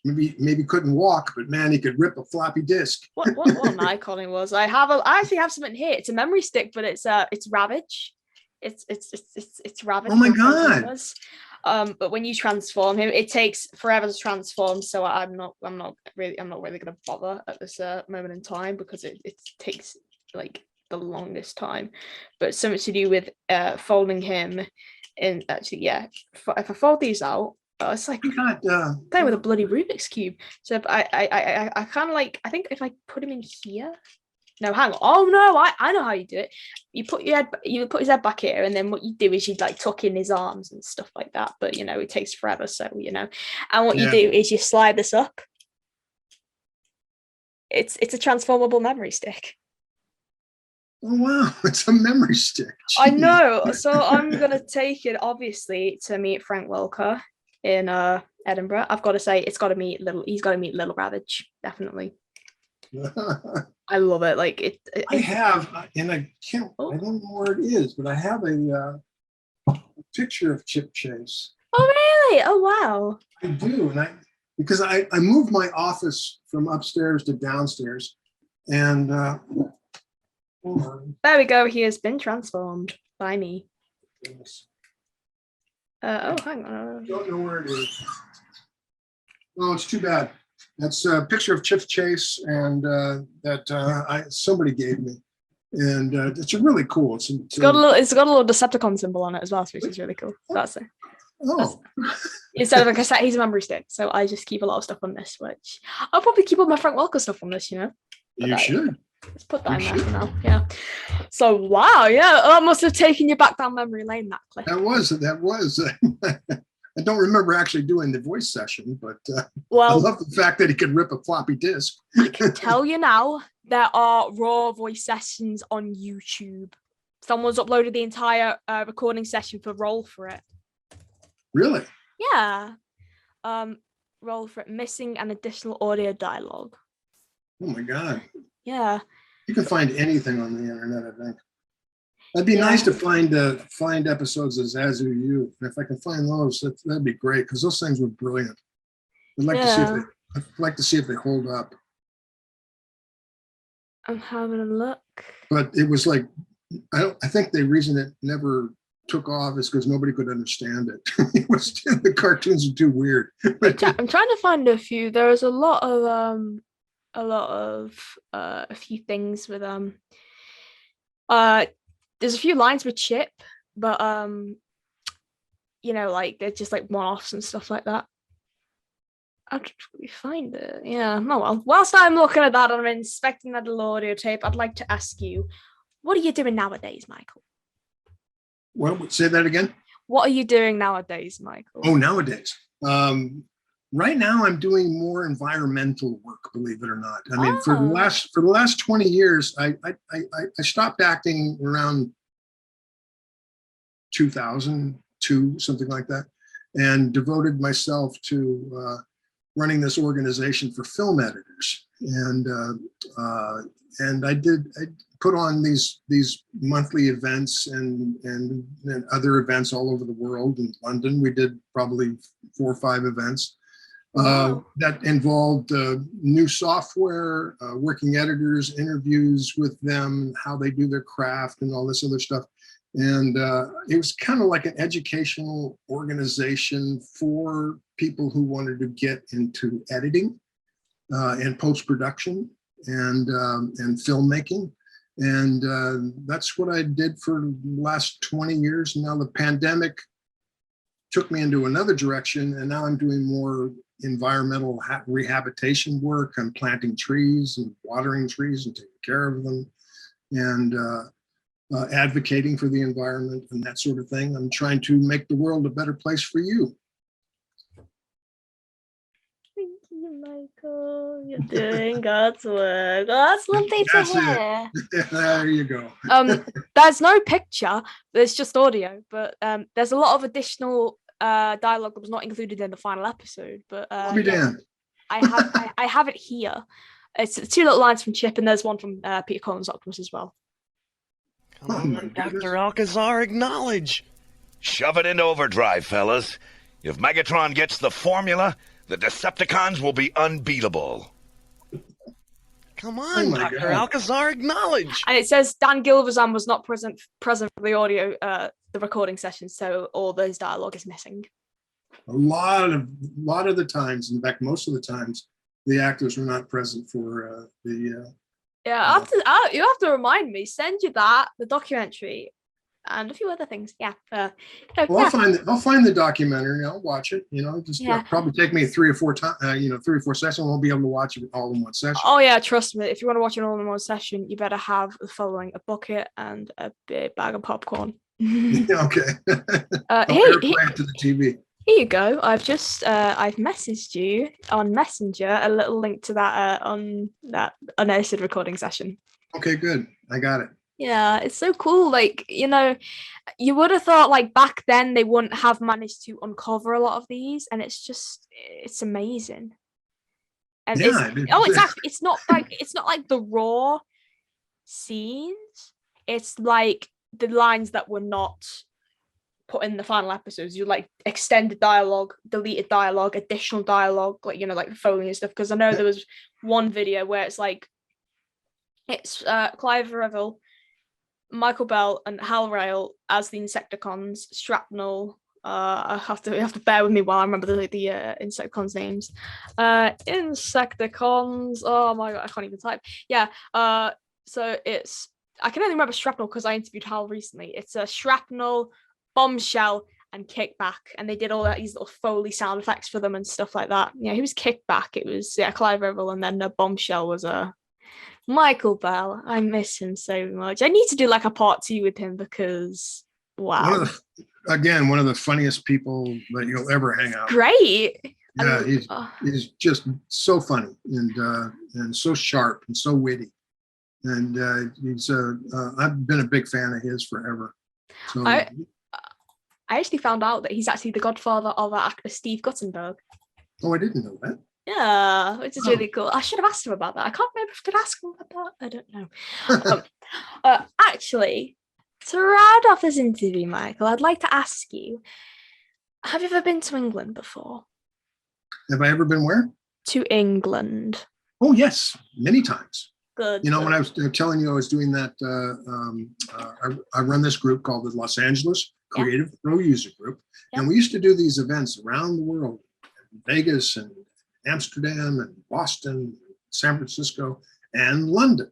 maybe couldn't walk, but man, he could rip a floppy disk. What an icon it was. I actually have something here. It's a memory stick, but it's Ravage. It's Ravage. Oh my god. But when you transform him, it takes forever to transform. So I'm not really gonna bother at this moment in time because it takes like the longest time. But something to do with folding him in. Actually, yeah. If I fold these out. It's like playing with a bloody Rubik's cube. So I kind of like. I think if I put him in here. No, hang on. Oh no, I know how you do it. You put his head back here, and then what you do is you like tuck in his arms and stuff like that. But it takes forever. So and what you do is you slide this up. It's a transformable memory stick. Oh wow, it's a memory stick. Jeez. I know. So I'm gonna take it obviously to meet Frank Welker in Edinburgh. I've got to say he's got to meet Little Ravage, definitely. I love it. Like I have, and I can't. I don't know where it is, but I have a picture of Chip Chase. Oh really? Oh wow. I do, and because I moved my office from upstairs to downstairs, and there we go. He has been transformed by me. Goodness. Oh, hang on. I don't know where it is. Oh, it's too bad. That's a picture of Chip Chase, and that somebody gave me, and it's really cool. It's got a little Decepticon symbol on it as well, which is really cool. That's it. Oh. Instead of a cassette, he's a memory stick. So I just keep a lot of stuff on this, which I'll probably keep all my Frank Welker stuff on this. You should. Let's put that in there for now. Yeah. So wow, yeah, that must have taken you back down memory lane. That clip. That was. I don't remember actually doing the voice session, but well, I love the fact that he could rip a floppy disk. I can tell you now, there are raw voice sessions on YouTube. Someone's uploaded the entire recording session for Roll for It. Really? Yeah. Roll for It, missing an additional audio dialogue. Oh my god. Yeah. You can find anything on the internet, I think. It'd be nice to find episodes of Zazoo U. And if I can find those, that'd be great because those things were brilliant. I'd like to see if they hold up. I'm having a look. But it was like I think the reason it never took off is because nobody could understand it. The cartoons are too weird. I'm trying to find a few. There's a lot of a few things with there's a few lines with Chip, but like they're just like one-offs and stuff like that. I'll try to find it. Yeah. Oh well. Whilst I'm looking at that and I'm inspecting that little audio tape, I'd like to ask you, what are you doing nowadays, Michael? Well, say that again. What are you doing nowadays, Michael? Oh, nowadays. Right now, I'm doing more environmental work. Believe it or not. I mean, for the last 20 years, I stopped acting around 2002, something like that, and devoted myself to running this organization for film editors. And I put on these monthly events and other events all over the world. In London, we did probably 4 or 5 events that involved new software, working editors, interviews with them, how they do their craft and all this other stuff. And it was kind of like an educational organization for people who wanted to get into editing and post-production and filmmaking. And that's what I did for the last 20 years. Now the pandemic took me into another direction, and now I'm doing more environmental rehabilitation work. I'm planting trees and watering trees and taking care of them, and advocating for the environment and that sort of thing. I'm trying to make the world a better place for you. Thank you, Michael. You're doing God's work. Oh, that's lovely to hear. There you go. There's no picture, there's just audio, but there's a lot of additional dialogue that was not included in the final episode. But I'll be damned. I have it here. It's 2 little lines from Chip, and there's one from Peter Collins' Octopus as well. Come on, Dr. Alcazar, acknowledge. Shove it into overdrive, fellas. If Megatron gets the formula, the Decepticons will be unbeatable. Come on, Dr. Alcazar, acknowledge. And it says Dan Gilvezan was not present for the audio, the recording session, so all those dialogue is missing. A lot of the times, in fact, most of the times, the actors were not present for the. Yeah, you have to remind me. Send you the documentary, and a few other things. Yeah. I'll find the documentary. I'll watch it. It'll probably take me 3 or 4 times. 3 or 4 sessions. I won't be able to watch it all in one session. Oh yeah, trust me. If you want to watch it all in one session, you better have the following: a bucket and a big bag of popcorn. Okay. Hey, to the TV. Here you go. I've just I've messaged you on Messenger a little link to that on that unedited recording session. Okay, good. I got it. Yeah, it's so cool. Like, you would have thought like back then they wouldn't have managed to uncover a lot of these, and it's amazing. And it's not like the raw scenes. It's like the lines that were not put in the final episodes. You like extended dialogue, deleted dialogue, additional dialogue, like the Foley and stuff. Because I know there was one video where it's Clive Revill, Michael Bell, and Hal Rail as the Insecticons. Shrapnel. You have to bear with me while I remember the Insecticons names. Insecticons. Oh my god, I can't even type. Yeah. So I can only remember Shrapnel because I interviewed Hal recently. It's a Shrapnel, Bombshell, and Kickback, and they did all these little Foley sound effects for them and stuff like that. Yeah, he was Kickback. It was Clive Revill, and then Bombshell was Michael Bell. I miss him so much. I need to do like a part 2 with him because wow. One of the funniest people that you'll ever hang out with. Great. Yeah, he's just so funny and so sharp and so witty. And I've been a big fan of his forever. So I actually found out that he's actually the godfather of our actor Steve Guttenberg. Oh, I didn't know that. Yeah, which is really cool. I should have asked him about that. I can't remember if I could ask him about that. I don't know. Actually, to round off this interview, Michael, I'd like to ask you, have you ever been to England before? Have I ever been where? To England. Oh, yes, many times. Good. When I was telling you I was doing that, I run this group called the Los Angeles Creative Pro User Group. Yeah. And we used to do these events around the world, Vegas and Amsterdam and Boston, San Francisco, and London.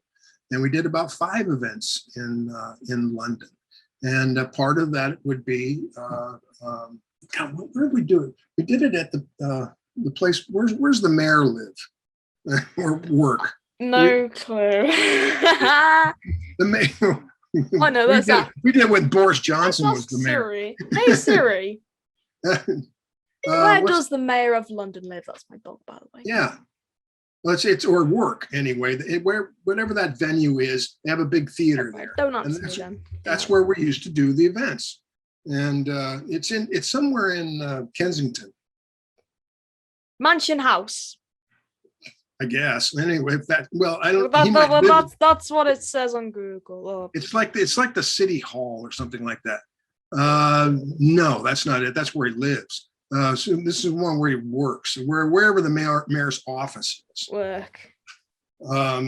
And we did about 5 events in London. And a part of that would be, where did we do it? We did it at the the place? Where's the mayor live or work? No clue. The mayor. Oh no, that's that. We did it when Boris Johnson was the mayor. Siri. Hey Siri. Where does the mayor of London live? That's my dog, by the way. Yeah. Well, it's or work anyway. Whatever that venue is, they have a big theater there. Don't answer me then. That's where we used to do the events, and it's somewhere in Kensington. Mansion House. I guess. Anyway, I don't. That's what it says on Google. Oh. It's like the city hall or something like that. No, that's not it. That's where he lives. So this is one where he works, wherever the mayor's office is. Work.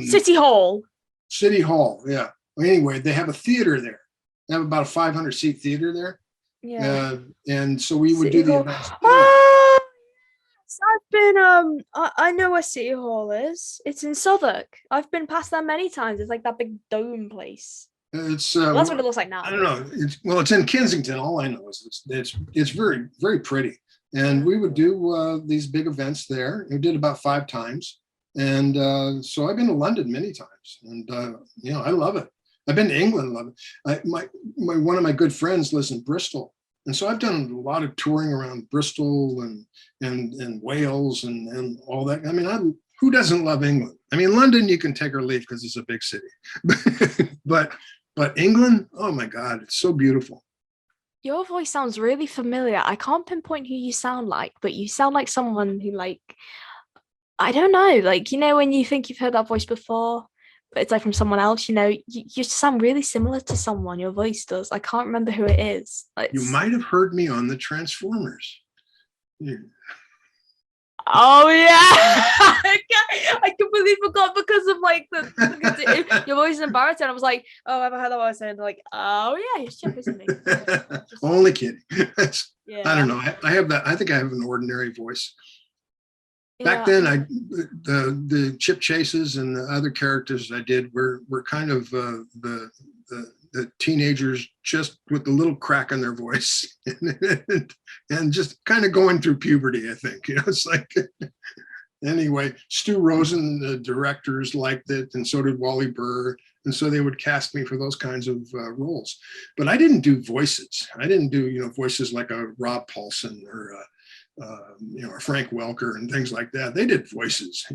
City Hall. City Hall, yeah. Anyway, they have a theater there. They have about a 500-seat theater there. Yeah. And so we would do the events. I've been I know where City Hall is. It's in Southwark. I've been past there many times. It's like that big dome place. It's well, that's what it looks like now. I don't know. It's in Kensington. All I know is it's very, very pretty. And we would do these big events there. We did about 5 times. And so I've been to London many times. And I love it. I've been to England, love it. One of my good friends lives in Bristol. And so I've done a lot of touring around Bristol and Wales and all that. I mean, who doesn't love England? I mean, London, you can take or leave because it's a big city. but England, oh my God, it's so beautiful. Your voice sounds really familiar. I can't pinpoint who you sound like, but you sound like someone who, like, I don't know, like, when you think you've heard that voice before, but it's like from someone else, you sound really similar to someone. Your voice does. I can't remember who it is. You might have heard me on the Transformers. Yeah. Oh yeah, I completely forgot because of like your voice is embarrassing. I was like, oh, I've heard that voice, and like, oh yeah, he's Chip, isn't he? Only kidding. Yeah. I don't know. I have that. I think I have an ordinary voice. Back Yeah. then, the Chip Chases and the other characters I did were kind of the teenagers just with the little crack in their voice and just kind of going through puberty, I think. It's like, anyway, Stu Rosen, the directors, liked it, and so did Wally Burr. And so they would cast me for those kinds of roles. But I didn't do voices. I didn't do, voices like a Rob Paulson or or Frank Welker and things like that. They did voices.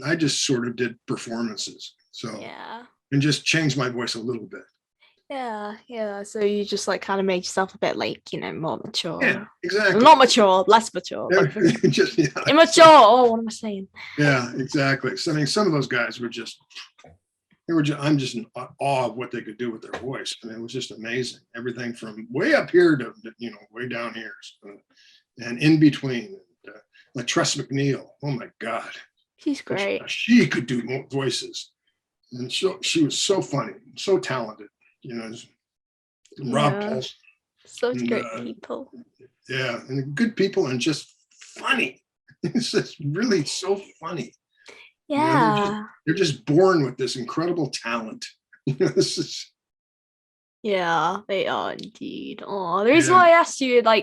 I just sort of did performances. So yeah, and just changed my voice a little bit. Yeah. So you just like kind of made yourself a bit like, more mature. Yeah, exactly. Not mature, less mature. Immature. Oh, what am I saying? Yeah, exactly. So I mean, some of those guys were just. I'm just in awe of what they could do with their voice. I mean, it was just amazing. Everything from way up here to way down here, and in between. Like Tress MacNeille. Oh my God, she's great. She could do voices, and she was so funny, so talented. Rob Paulson. Such great people. Yeah, and good people and just funny. It's just really so funny. Yeah. They're just born with this incredible talent. Yeah, they are indeed. Oh, the reason why I asked you how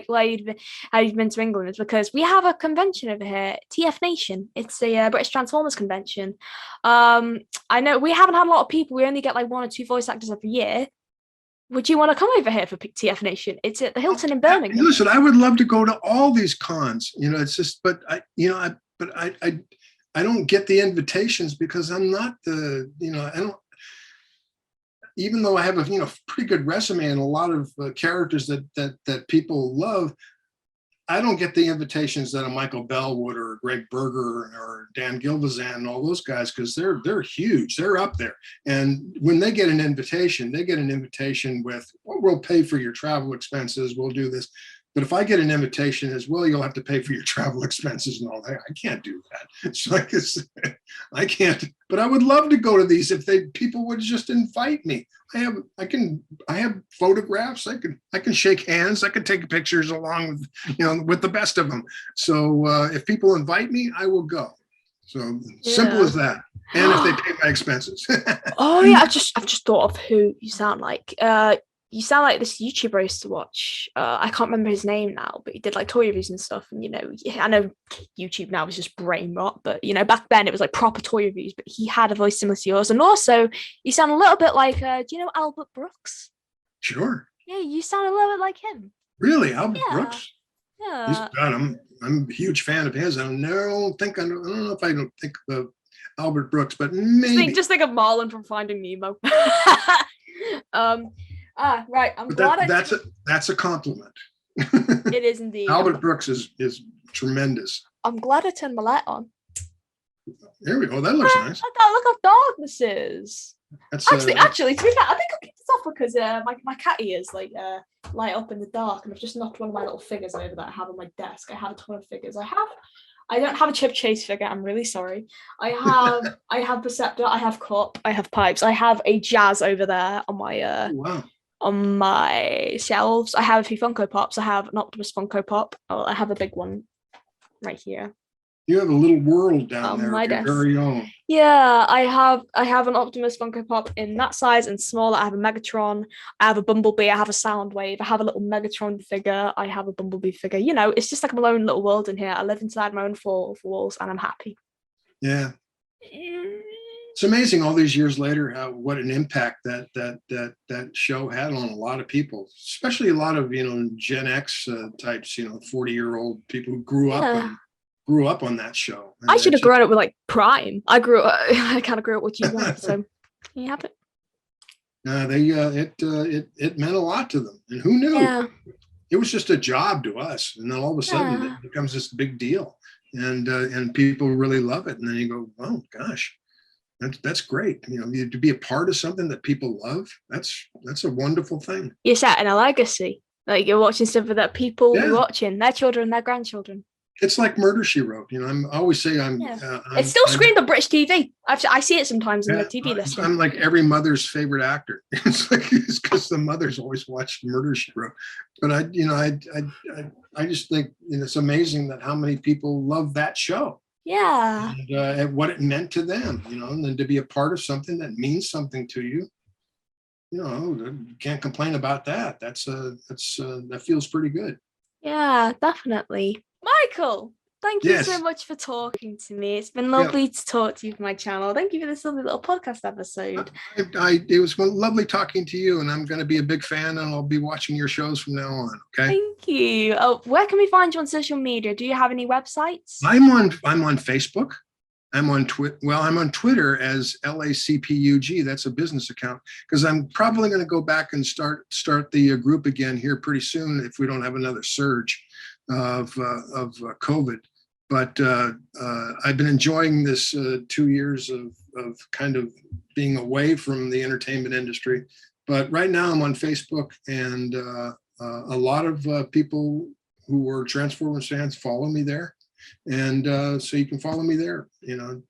you've been to England is because we have a convention over here, TF Nation. It's the British Transformers convention. I know we haven't had a lot of people. We only get like 1 or 2 voice actors every year. Would you want to come over here for TF Nation? It's at the Hilton in Birmingham. Listen, I would love to go to all these cons. It's just, but I don't get the invitations because I'm not I don't. Even though I have a pretty good resume and a lot of characters that people love, I don't get the invitations that a Michael Bell would or Greg Berger or Dan Gilvezan and all those guys because they're huge. They're up there. And when they get an invitation, with, well, we'll pay for your travel expenses. We'll do this. But if I get an invitation as well, you'll have to pay for your travel expenses and all that. I can't do that. It's like I can't. But I would love to go to these if people would just invite me. I have photographs. I can shake hands. I can take pictures along with with the best of them. So if people invite me, I will go. So simple as that. And if they pay my expenses. Oh yeah, I've just thought of who you sound like. you sound like this YouTuber I used to watch. I can't remember his name now, but he did like toy reviews and stuff. And I know YouTube now is just brain rot, but back then it was like proper toy reviews. But he had a voice similar to yours, and also you sound a little bit like. Do you know Albert Brooks? Sure. Yeah, you sound a little bit like him. Really, Albert Yeah. Brooks? Yeah. I'm a huge fan of his. I don't know if I don't think of Albert Brooks, but maybe. Just think of Marlon from Finding Nemo. Right. I'm But glad that's a compliment. it is indeed. Albert Brooks is tremendous. I'm glad I turned my light on. There we go. That looks nice. Look how dark this is. That's, Actually, to be fair, I think I'll keep this off because my cat ears light up in the dark, and I've just knocked one of my little figures over that I have on my desk. I have a ton of figures. I don't have a Chip Chase figure. I'm really sorry. I have Perceptor. I have Cup. I have Pipes. I have a Jazz over there on my wow. on my shelves. I have a few Funko Pops. I have an Optimus Funko Pop. I have a big one right here. You have a little world down there My of your desk. very own. Yeah, I have an Optimus Funko Pop in that size and smaller. I have a Megatron. I have a Bumblebee. I have a Soundwave. I have a little Megatron figure. I have a Bumblebee figure. It's just like my own little world in here. I live inside my own four walls, and I'm happy. Yeah. It's amazing all these years later what an impact that show had on a lot of people, especially a lot of Gen X types, 40-year-old people who grew up on that show. And I should have grown up with like Prime. I kind of grew up with G1, so you have it. It meant a lot to them, and who knew? Yeah. It was just a job to us, and then all of a sudden it becomes this big deal, and people really love it, and then you go, oh gosh, that's great. To be a part of something that people love, that's a wonderful thing. You're setting a legacy. Like you're watching something that people are watching, their children, their grandchildren. It's like Murder, She Wrote. I always say it's still screened on British TV. I see it sometimes in the TV listing. I'm like every mother's favorite actor. It's because the mothers always watched Murder, She Wrote. But I just think it's amazing that how many people love that show. Yeah. And what it meant to them, and then to be a part of something that means something to you. You can't complain about that. That feels pretty good. Yeah, definitely. Michael, thank you so much for talking to me. It's been lovely to talk to you for my channel. Thank you for this lovely little podcast episode. It was lovely talking to you, and I'm going to be a big fan, and I'll be watching your shows from now on. Okay. Thank you. Where can we find you on social media? Do you have any websites? I'm on Facebook. I'm on Twitter. Well, I'm on Twitter as LACPUG. That's a business account, because I'm probably going to go back and start the group again here pretty soon if we don't have another surge of COVID. But I've been enjoying this 2 years of kind of being away from the entertainment industry. But right now I'm on Facebook, and a lot of people who are Transformers fans follow me there. And so you can follow me there, and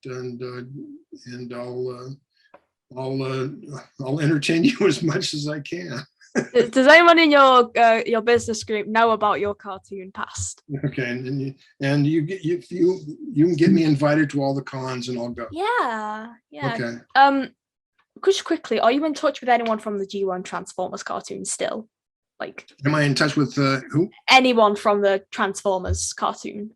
I'll entertain you as much as I can. Does anyone in your business group know about your cartoon past? Okay, and you can get me invited to all the cons, and I'll go. Yeah. Okay. Just quickly, are you in touch with anyone from the G1 Transformers cartoon still? Like, am I in touch with who? Anyone from the Transformers cartoon?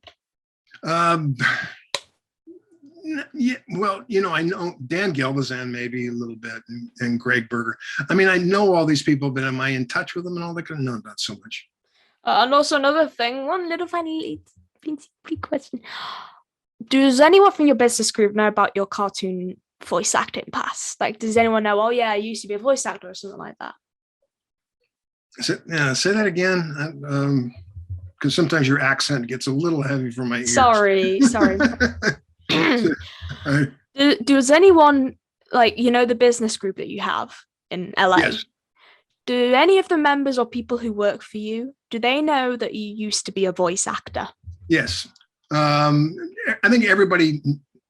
Yeah, well, I know Dan Galvazan maybe a little bit, and Greg Berger. I mean, I know all these people, but am I in touch with them and all that? No, not so much. And also another thing, one little funny question. Does anyone from your business group know about your cartoon voice acting past? Like, does anyone know, oh yeah, I used to be a voice actor or something like that? Say that again. Because sometimes your accent gets a little heavy for my ears. Sorry. Does anyone, like, the business group that you have in LA? Yes. Do any of the members or people who work for you, do they know that you used to be a voice actor? Yes. I think everybody,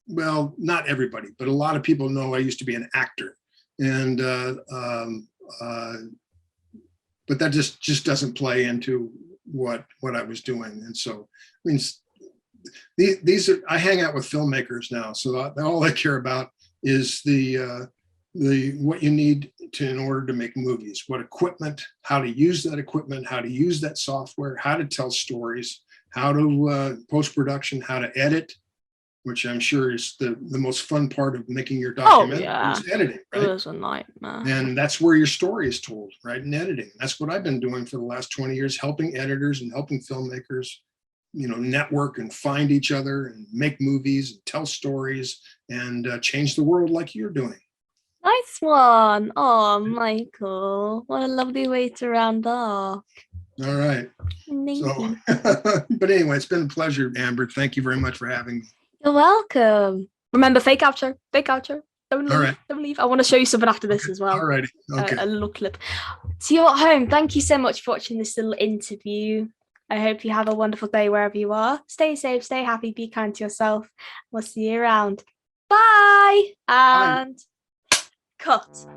well, not everybody, but a lot of people know I used to be an actor. And but that just doesn't play into what I was doing. And so, I mean, these are, I hang out with filmmakers now, so all I care about is the what you need in order to make movies, what equipment, how to use that equipment, how to use that software, how to tell stories, how to post-production, how to edit, which I'm sure is the most fun part of making your documentary is editing, right? It was a nightmare. And that's where your story is told, right? In editing. That's what I've been doing for the last 20 years, helping editors and helping filmmakers, network and find each other and make movies and tell stories and change the world like you're doing. Nice one. Oh, Michael, what a lovely way to round off. All right. Thank you. But anyway, it's been a pleasure, Amber. Thank you very much for having me. You're welcome. Remember, fake outro. Fake outro. Don't leave. All right. Don't leave. I want to show you something after this as well. All righty. Okay. A little clip. To you at home, thank you so much for watching this little interview. I hope you have a wonderful day wherever you are. Stay safe, stay happy, be kind to yourself. We'll see you around. Bye. And cut.